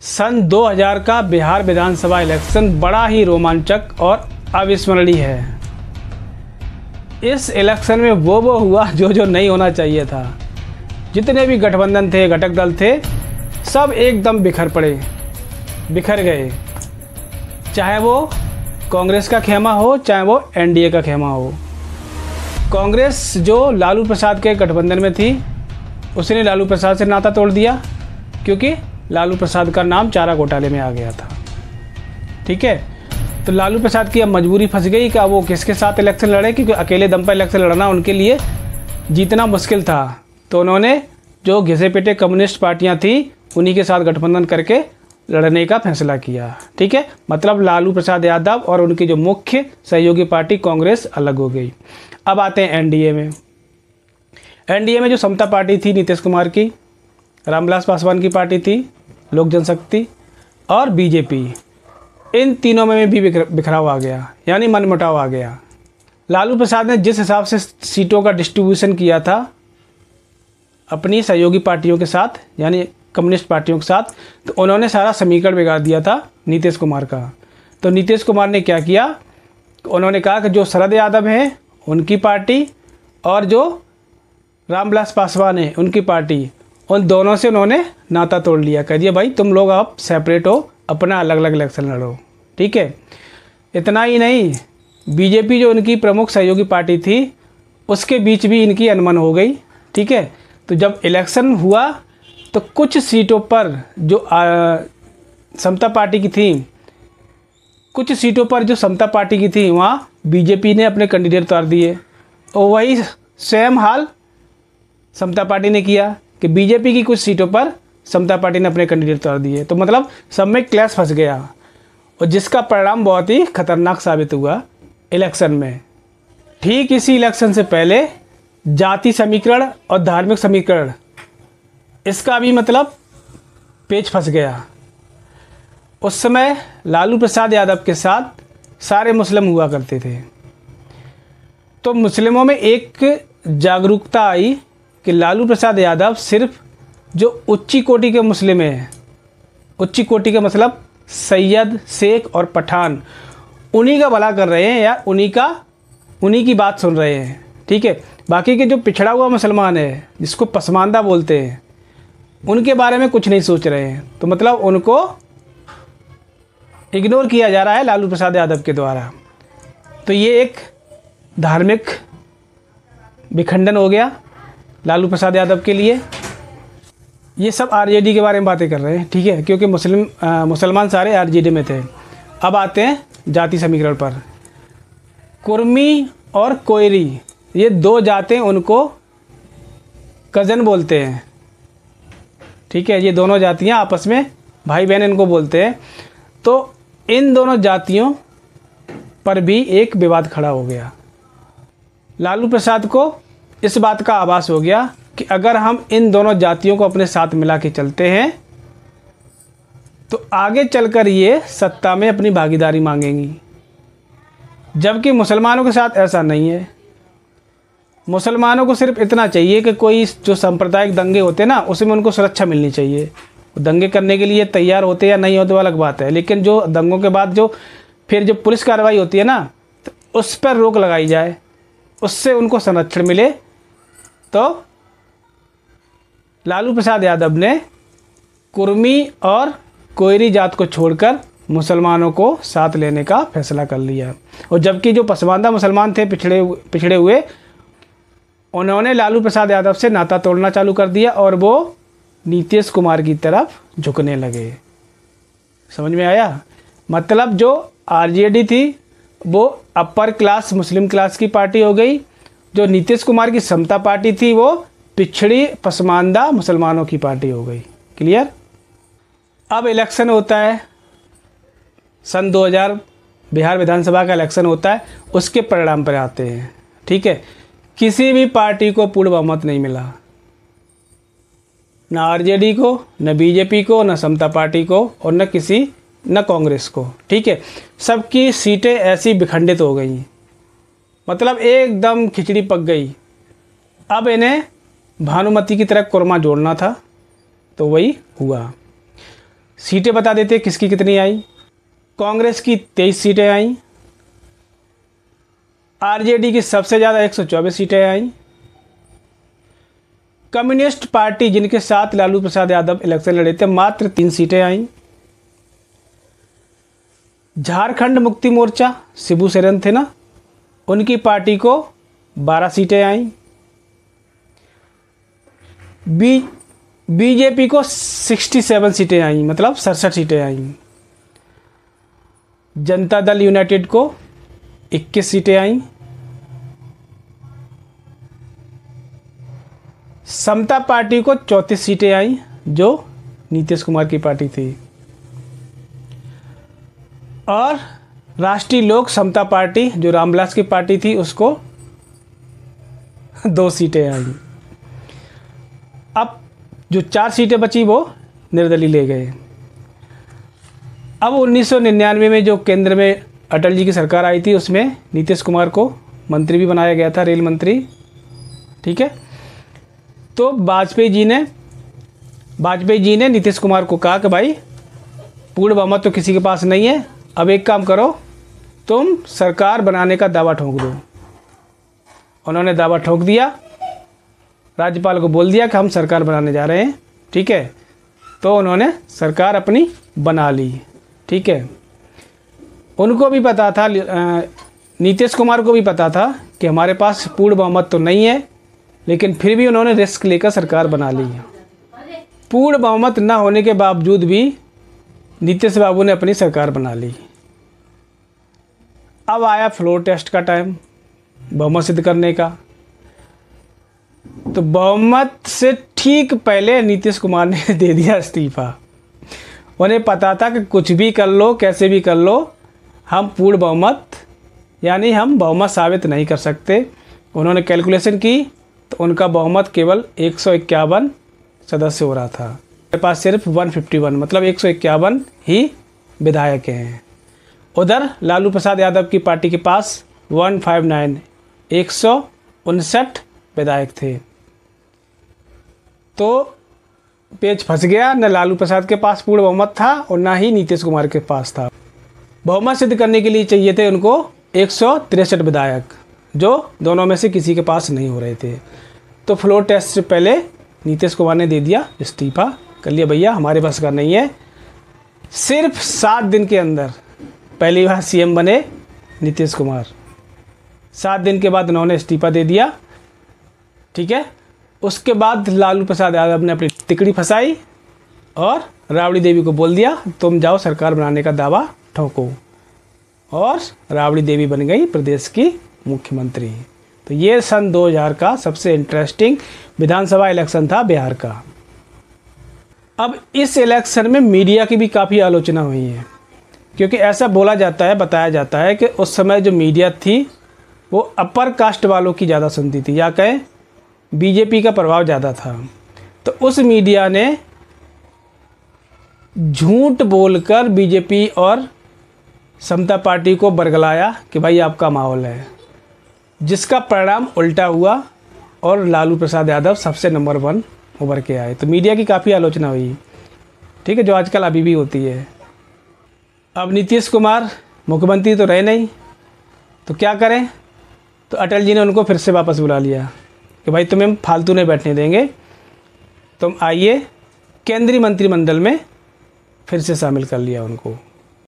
सन 2000 का बिहार विधानसभा इलेक्शन बड़ा ही रोमांचक और अविस्मरणीय है। इस इलेक्शन में वो हुआ जो नहीं होना चाहिए था। जितने भी गठबंधन थे, घटक दल थे, सब एकदम बिखर गए। चाहे वो कांग्रेस का खेमा हो, चाहे वो एनडीए का खेमा हो। कांग्रेस जो लालू प्रसाद के गठबंधन में थी, उसने लालू प्रसाद से नाता तोड़ दिया क्योंकि लालू प्रसाद का नाम चारा घोटाले में आ गया था। ठीक है, तो लालू प्रसाद की अब मजबूरी फंस गई कि अब वो किसके साथ इलेक्शन लड़े, क्योंकि अकेले दम पर इलेक्शन लड़ना उनके लिए जीतना मुश्किल था। तो उन्होंने जो घिसे पिटे कम्युनिस्ट पार्टियां थी, उन्हीं के साथ गठबंधन करके लड़ने का फैसला किया। ठीक है, मतलब लालू प्रसाद यादव और उनकी जो मुख्य सहयोगी पार्टी कांग्रेस अलग हो गई। अब आते हैं एनडीए में। एनडीए में जो समता पार्टी थी नीतीश कुमार की, रामविलास पासवान की पार्टी थी लोक जनशक्ति, और बीजेपी, इन तीनों में भी बिखराव आ गया, यानी मनमुटाव आ गया। लालू प्रसाद ने जिस हिसाब से सीटों का डिस्ट्रीब्यूशन किया था अपनी सहयोगी पार्टियों के साथ, यानी कम्युनिस्ट पार्टियों के साथ, तो उन्होंने सारा समीकरण बिगाड़ दिया था नीतीश कुमार का। तो नीतीश कुमार ने क्या किया, उन्होंने कहा कि जो शरद यादव हैं उनकी पार्टी और जो रामविलास पासवान है उनकी पार्टी, उन दोनों से उन्होंने नाता तोड़ लिया। कह दिया भाई तुम लोग आप सेपरेट हो, अपना अलग अलग इलेक्शन लड़ो। ठीक है, इतना ही नहीं, बीजेपी जो उनकी प्रमुख सहयोगी पार्टी थी, उसके बीच भी इनकी अनबन हो गई। ठीक है, तो जब इलेक्शन हुआ तो कुछ सीटों पर जो समता पार्टी की थी, कुछ सीटों पर जो समता पार्टी की थी, वहाँ बीजेपी ने अपने कैंडिडेट उतार दिए, और वही सेम हाल समता पार्टी ने किया कि बीजेपी की कुछ सीटों पर समता पार्टी ने अपने कैंडिडेट उतार दिए। तो मतलब सब में क्लैश फंस गया, और जिसका परिणाम बहुत ही खतरनाक साबित हुआ इलेक्शन में। ठीक इसी इलेक्शन से पहले जाति समीकरण और धार्मिक समीकरण, इसका भी मतलब पेच फंस गया। उस समय लालू प्रसाद यादव के साथ सारे मुस्लिम हुआ करते थे, तो मुस्लिमों में एक जागरूकता आई कि लालू प्रसाद यादव सिर्फ जो उच्ची कोटि के मुस्लिम हैं, उच्ची कोटि का मतलब सैयद, शेख और पठान, उन्हीं का भला कर रहे हैं या उन्हीं की बात सुन रहे हैं। ठीक है, बाकी के जो पिछड़ा हुआ मुसलमान है, जिसको पसमानदा बोलते हैं, उनके बारे में कुछ नहीं सोच रहे हैं। तो मतलब उनको इग्नोर किया जा रहा है लालू प्रसाद यादव के द्वारा। तो ये एक धार्मिक विखंडन हो गया लालू प्रसाद यादव के लिए। ये सब आरजेडी के बारे में बातें कर रहे हैं। ठीक है, क्योंकि मुसलमान सारे आरजेडी में थे। अब आते हैं जाति समीकरण पर। कुर्मी और कोयरी, ये दो जातें, उनको कज़न बोलते हैं। ठीक है, ये दोनों जातियां आपस में भाई बहन इनको बोलते हैं। तो इन दोनों जातियों पर भी एक विवाद खड़ा हो गया। लालू प्रसाद को इस बात का आभास हो गया कि अगर हम इन दोनों जातियों को अपने साथ मिला के चलते हैं तो आगे चलकर ये सत्ता में अपनी भागीदारी मांगेंगी, जबकि मुसलमानों के साथ ऐसा नहीं है। मुसलमानों को सिर्फ इतना चाहिए कि कोई जो सांप्रदायिक दंगे होते हैं ना, उसमें उनको सुरक्षा मिलनी चाहिए। दंगे करने के लिए तैयार होते या नहीं होते वो अलग बात है, लेकिन जो दंगों के बाद फिर जो पुलिस कार्रवाई होती है ना, तो उस पर रोक लगाई जाए, उससे उनको संरक्षण मिले। तो लालू प्रसाद यादव ने कुर्मी और कोयरी जात को छोड़कर मुसलमानों को साथ लेने का फैसला कर लिया। और जबकि जो पसमानदा मुसलमान थे, पिछड़े हुए, उन्होंने लालू प्रसाद यादव से नाता तोड़ना चालू कर दिया और वो नीतीश कुमार की तरफ झुकने लगे। समझ में आया? मतलब जो आरजेडी थी वो अपर क्लास मुस्लिम क्लास की पार्टी हो गई, जो नीतीश कुमार की समता पार्टी थी वो पिछड़ी पसमानदा मुसलमानों की पार्टी हो गई। क्लियर? अब इलेक्शन होता है, सन 2000 बिहार विधानसभा का इलेक्शन होता है, उसके परिणाम पर आते हैं। ठीक है, किसी भी पार्टी को पूर्ण बहुमत नहीं मिला, न आरजेडी को, न बीजेपी को, न समता पार्टी को, और न कांग्रेस को। ठीक है, सबकी सीटें ऐसी विखंडित हो गई, मतलब एकदम खिचड़ी पक गई। अब इन्हें भानुमति की तरह कोरमा जोड़ना था, तो वही हुआ। सीटें बता देते किसकी कितनी आई। कांग्रेस की 23 सीटें आई, आरजेडी की सबसे ज़्यादा 124 सीटें आई, कम्युनिस्ट पार्टी जिनके साथ लालू प्रसाद यादव इलेक्शन लड़े थे मात्र 3 सीटें आई, झारखंड मुक्ति मोर्चा शिबू सोरेन थे ना, उनकी पार्टी को 12 सीटें आई, बीजेपी को 67 सीटें आई, मतलब 67 सीटें आई, जनता दल यूनाइटेड को 21 सीटें आई, समता पार्टी को 34 सीटें आई जो नीतीश कुमार की पार्टी थी, और राष्ट्रीय लोक समता पार्टी जो रामविलास की पार्टी थी उसको 2 सीटें आई। अब जो 4 सीटें बची वो निर्दलीय ले गए। अब 1999 में जो केंद्र में अटल जी की सरकार आई थी उसमें नीतीश कुमार को मंत्री भी बनाया गया था, रेल मंत्री, ठीक है। तो वाजपेयी जी ने नीतीश कुमार को कहा कि भाई पूर्ण बहुमत तो किसी के पास नहीं है, अब एक काम करो, तुम सरकार बनाने का दावा ठोक दो। उन्होंने दावा ठोक दिया, राज्यपाल को बोल दिया कि हम सरकार बनाने जा रहे हैं, ठीक है। तो उन्होंने सरकार अपनी बना ली, ठीक है। उनको भी पता था, नीतीश कुमार को भी पता था कि हमारे पास पूर्ण बहुमत तो नहीं है, लेकिन फिर भी उन्होंने रिस्क लेकर सरकार बना ली। पूर्ण बहुमत न होने के बावजूद भी नीतीश बाबू ने अपनी सरकार बना ली। अब आया फ्लोर टेस्ट का टाइम, बहुमत सिद्ध करने का। तो बहुमत से ठीक पहले नीतीश कुमार ने दे दिया इस्तीफा। उन्हें पता था कि कुछ भी कर लो, कैसे भी कर लो, हम पूर्ण बहुमत यानी हम बहुमत साबित नहीं कर सकते। उन्होंने कैलकुलेशन की तो उनका बहुमत केवल 151 सदस्य हो रहा था। मेरे पास सिर्फ 151 मतलब 151 ही विधायक हैं। उधर लालू प्रसाद यादव की पार्टी के पास 159 159 विधायक थे। तो पेच फंस गया, न लालू प्रसाद के पास पूर्ण बहुमत था और ना ही नीतीश कुमार के पास था। बहुमत सिद्ध करने के लिए चाहिए थे उनको 163 विधायक, जो दोनों में से किसी के पास नहीं हो रहे थे। तो फ्लोर टेस्ट से पहले नीतीश कुमार ने दे दिया इस्तीफा, कर लिया भैया हमारे पास का नहीं है। सिर्फ 7 दिन के अंदर पहली बार सीएम बने नीतीश कुमार। 7 दिन के बाद उन्होंने इस्तीफा दे दिया, ठीक है। उसके बाद लालू प्रसाद यादव ने अपनी तिकड़ी फंसाई और राबड़ी देवी को बोल दिया तुम जाओ सरकार बनाने का दावा ठोको, और राबड़ी देवी बन गई प्रदेश की मुख्यमंत्री। तो ये सन 2000 का सबसे इंटरेस्टिंग विधानसभा इलेक्शन था बिहार का। अब इस इलेक्शन में मीडिया की भी काफ़ी आलोचना हुई है, क्योंकि ऐसा बोला जाता है, बताया जाता है कि उस समय जो मीडिया थी वो अपर कास्ट वालों की ज़्यादा सुनती थी, या कहें बीजेपी का प्रभाव ज़्यादा था। तो उस मीडिया ने झूठ बोलकर बीजेपी और समता पार्टी को बरगलाया कि भाई आपका माहौल है, जिसका परिणाम उल्टा हुआ और लालू प्रसाद यादव सबसे नंबर 1 उभर के आए। तो मीडिया की काफ़ी आलोचना हुई, ठीक है, जो आजकल अभी भी होती है। अब नीतीश कुमार मुख्यमंत्री तो रहे नहीं, तो क्या करें। तो अटल जी ने उनको फिर से वापस बुला लिया कि भाई तुम्हें हम फालतू नहीं बैठने देंगे, तुम आइए। केंद्रीय मंत्रिमंडल में फिर से शामिल कर लिया उनको।